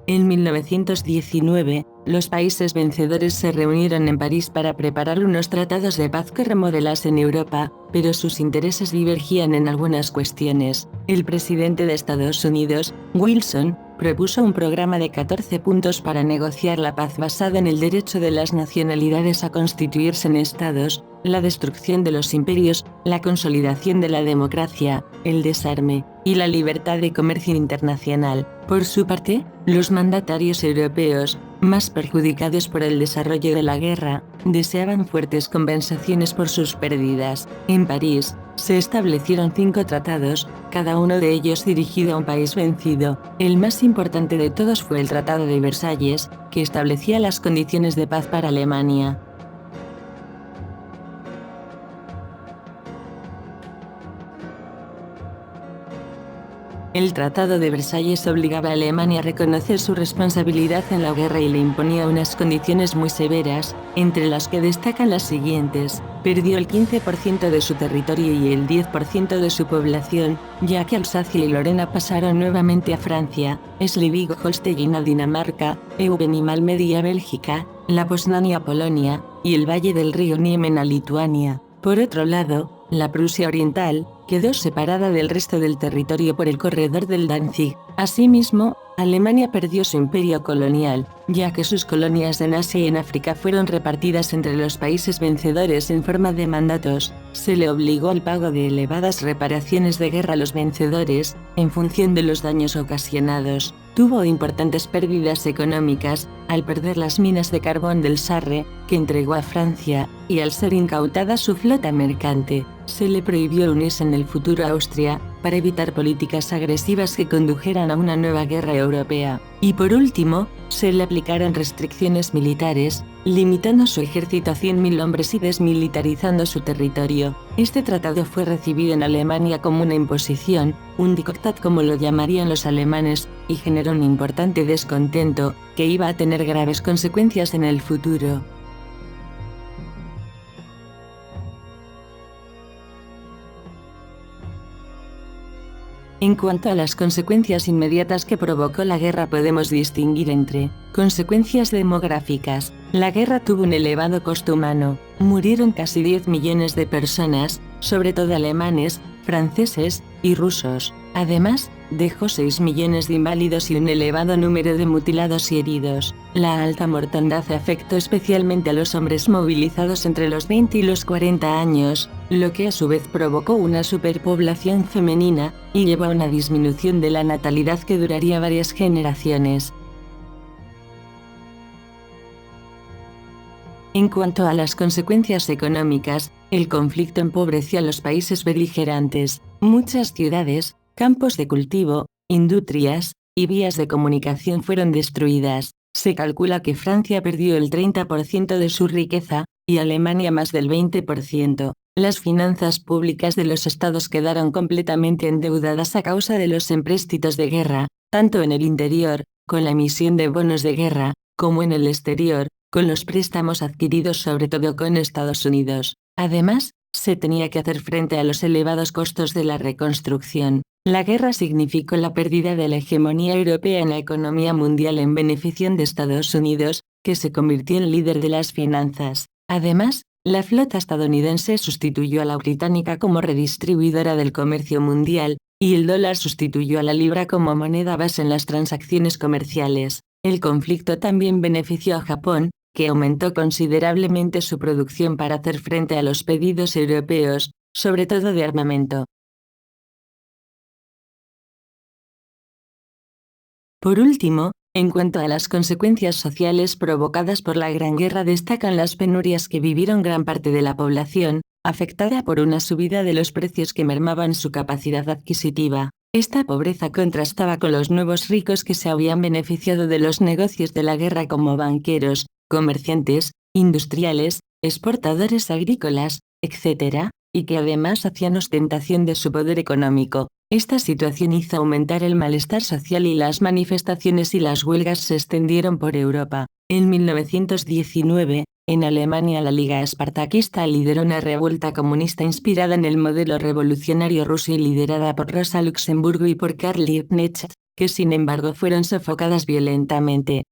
En 1919, los países vencedores se reunieron en París para preparar unos tratados de paz que remodelasen Europa, pero sus intereses divergían en algunas cuestiones. El presidente de Estados Unidos, Wilson, propuso un programa de 14 puntos para negociar la paz basado en el derecho de las nacionalidades a constituirse en estados, la destrucción de los imperios, la consolidación de la democracia, el desarme y la libertad de comercio internacional. Por su parte, los mandatarios europeos, más perjudicados por el desarrollo de la guerra, deseaban fuertes compensaciones por sus pérdidas. En París, se establecieron 5 tratados, cada uno de ellos dirigido a un país vencido. El más importante de todos fue el Tratado de Versalles, que establecía las condiciones de paz para Alemania. El Tratado de Versalles obligaba a Alemania a reconocer su responsabilidad en la guerra y le imponía unas condiciones muy severas, entre las que destacan las siguientes: perdió el 15% de su territorio y el 10% de su población, ya que Alsacia y Lorena pasaron nuevamente a Francia, Schleswig-Holstein a Dinamarca, Eupen y Malmedy a Bélgica, la Poznania a Polonia, y el valle del río Niemen a Lituania. Por otro lado, la Prusia Oriental quedó separada del resto del territorio por el corredor del Danzig. Asimismo, Alemania perdió su imperio colonial, ya que sus colonias en Asia y en África fueron repartidas entre los países vencedores en forma de mandatos. Se le obligó al pago de elevadas reparaciones de guerra a los vencedores, en función de los daños ocasionados. Tuvo importantes pérdidas económicas, al perder las minas de carbón del Sarre, que entregó a Francia, y al ser incautada su flota mercante. Se le prohibió unirse en el futuro a Austria, para evitar políticas agresivas que condujeran a una nueva guerra europea. Y por último, se le aplicaron restricciones militares, limitando su ejército a 100.000 hombres y desmilitarizando su territorio. Este tratado fue recibido en Alemania como una imposición, un Diktat como lo llamarían los alemanes, y generó un importante descontento, que iba a tener graves consecuencias en el futuro. En cuanto a las consecuencias inmediatas que provocó la guerra, podemos distinguir entre consecuencias demográficas. La guerra tuvo un elevado costo humano. Murieron casi 10 millones de personas, sobre todo alemanes, franceses y rusos. Además, dejó 6 millones de inválidos y un elevado número de mutilados y heridos. La alta mortandad afectó especialmente a los hombres movilizados entre los 20 y los 40 años, lo que a su vez provocó una superpoblación femenina, y llevó a una disminución de la natalidad que duraría varias generaciones. En cuanto a las consecuencias económicas, el conflicto empobreció a los países beligerantes. Muchas ciudades, campos de cultivo, industrias y vías de comunicación fueron destruidas. Se calcula que Francia perdió el 30% de su riqueza, y Alemania más del 20%. Las finanzas públicas de los estados quedaron completamente endeudadas a causa de los empréstitos de guerra, tanto en el interior, con la emisión de bonos de guerra, como en el exterior, con los préstamos adquiridos sobre todo con Estados Unidos. Además, se tenía que hacer frente a los elevados costos de la reconstrucción. La guerra significó la pérdida de la hegemonía europea en la economía mundial en beneficio de Estados Unidos, que se convirtió en líder de las finanzas. Además, la flota estadounidense sustituyó a la británica como redistribuidora del comercio mundial, y el dólar sustituyó a la libra como moneda base en las transacciones comerciales. El conflicto también benefició a Japón, que aumentó considerablemente su producción para hacer frente a los pedidos europeos, sobre todo de armamento. Por último, en cuanto a las consecuencias sociales provocadas por la Gran Guerra, destacan las penurias que vivieron gran parte de la población, afectada por una subida de los precios que mermaban su capacidad adquisitiva. Esta pobreza contrastaba con los nuevos ricos que se habían beneficiado de los negocios de la guerra como banqueros, comerciantes, industriales, exportadores agrícolas, etc., y que además hacían ostentación de su poder económico. Esta situación hizo aumentar el malestar social y las manifestaciones y las huelgas se extendieron por Europa. En 1919, en Alemania la Liga Espartaquista lideró una revuelta comunista inspirada en el modelo revolucionario ruso y liderada por Rosa Luxemburgo y por Karl Liebknecht. que sin embargo fueron sofocadas violentamente.